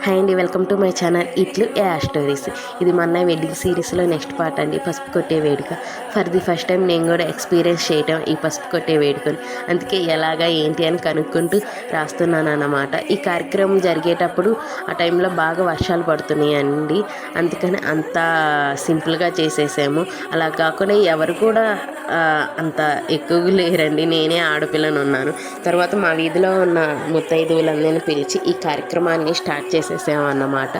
Hi అండి, welcome to my channel ఇట్లు ఏ stories. ఇది మా అన్నయ్య వెడ్డింగ్ సిరీస్లో నెక్స్ట్ పార్ట్ అండి, పసుపు కొట్టే వేడుక. ఫర్ ది ఫస్ట్ టైం నేను కూడా ఎక్స్పీరియన్స్ చేయటం ఈ పసుపు కొట్టే వేడుకని. అందుకే ఎలాగా ఏంటి అని కనుక్కుంటూ రాస్తున్నాను అన్నమాట. ఈ కార్యక్రమం జరిగేటప్పుడు ఆ టైంలో బాగా వర్షాలు పడుతున్నాయి అండి, అందుకని అంత సింపుల్గా చేసేసాము. అలా కాకుండా ఎవరు కూడా అంత ఎక్కువగా లేరండి, నేనే ఆడపిల్లని ఉన్నాను. తర్వాత మా వీధిలో ఉన్న ముత్తైదువులందరినీ పిలిచి ఈ కార్యక్రమాన్ని స్టార్ట్ చేసేసామన్నమాట.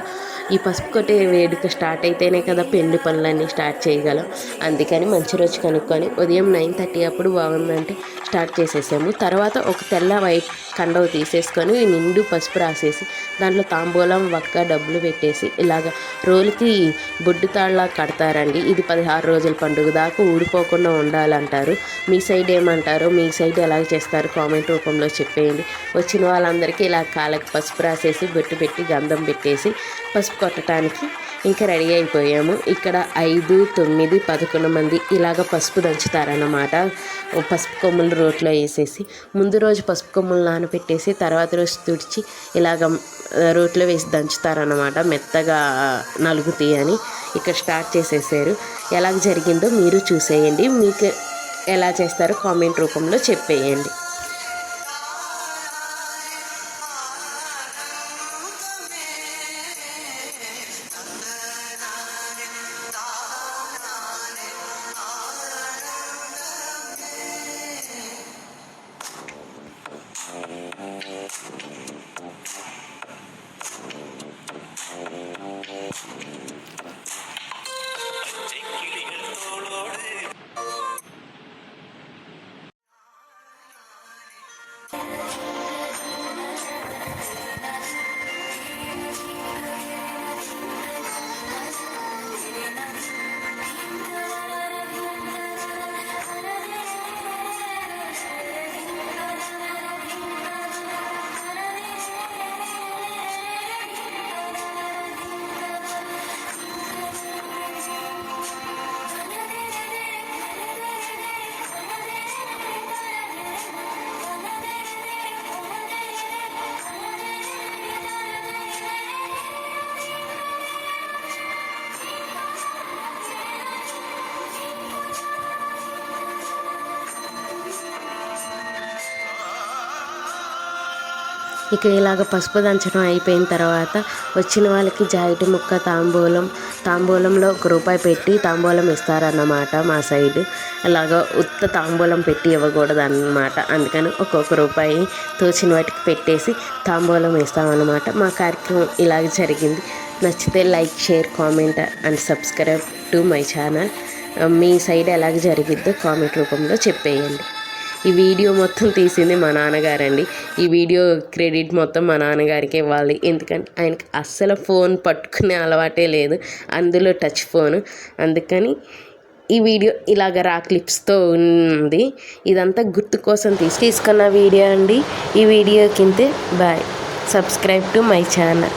ఈ పసుపు కొట్టే వేడుక స్టార్ట్ అయితేనే కదా పెళ్లి పనులన్నీ స్టార్ట్ చేయగలం. అందుకని మంచి రోజు కనుక్కొని ఉదయం 9:30 అప్పుడు బాగుందంటే స్టార్ట్ చేసేసాము. తర్వాత ఒక తెల్ల వైట్ కండవ తీసేసుకొని నిండు పసుపు రాసేసి దాంట్లో తాంబూలం వక్క డబ్బులు పెట్టేసి ఇలాగ రోలుకి బొడ్డు తాళ్ళ కడతారండి. ఇది 16 రోజుల పండుగ దాకా ఊడిపోకుండా ఉండాలంటారు. మీ సైడ్ ఏమంటారో, మీ సైడ్ ఎలా చేస్తారు కామెంట్ రూపంలో చెప్పేయండి. వచ్చిన వాళ్ళందరికీ ఇలా కాళ్ళకి పసుపు రాసేసి బొట్టు పెట్టి గంధం పెట్టేసి పసుపు కొట్టడానికి ఇంకా రెడీ అయిపోయాము. ఇక్కడ 5, 9, 11 మంది ఇలాగ పసుపు దంచుతారన్నమాట. పసుపు కొమ్ములు రోట్లో వేసేసి ముందు రోజు పసుపు కొమ్ములు నానబెట్టేసి తర్వాత రోజు తుడిచి ఇలాగ రోట్లో వేసి దంచుతారన్నమాట, మెత్తగా నలుగుతాయి అని. ఇక్కడ స్టార్ట్ చేసేసారు. ఎలా జరిగిందో మీరు చూసేయండి. మీకు ఎలా చేస్తారో కామెంట్ రూపంలో చెప్పేయండి. ఇక ఇలాగ పసుపు దంచడం అయిపోయిన తర్వాత వచ్చిన వాళ్ళకి జాకెట్ ముక్క తాంబూలంలో ₹1 పెట్టి తాంబూలం ఇస్తారన్నమాట. మా సైడ్ అలాగ ఉత్త తాంబూలం పెట్టి ఇవ్వకూడదు అన్నమాట. అందుకని ఒక్కొక్క రూపాయి తోచిన వాటికి పెట్టేసి తాంబూలం ఇస్తామన్నమాట. మా కార్యక్రమం ఇలాగ జరిగింది. నచ్చితే like, share, comment and subscribe to my channel. Me side ఎలాగ జరిగిద్దో కామెంట్ రూపంలో చెప్పేయండి. ఈ వీడియో మొత్తం తీసింది మా నాన్నగారండి. ఈ వీడియో క్రెడిట్ మొత్తం మా నాన్నగారికి ఇవ్వాలి. ఎందుకంటే ఆయనకి అస్సలు ఫోన్ పట్టుకునే అలవాటే లేదు, అందులో టచ్ ఫోన్. అందుకని ఈ వీడియో ఇలాగ క్లిప్స్తో ఉంది. ఇదంతా గుర్తు కోసం తీసుకున్న వీడియో అండి. ఈ వీడియో కింద bye, subscribe to my channel.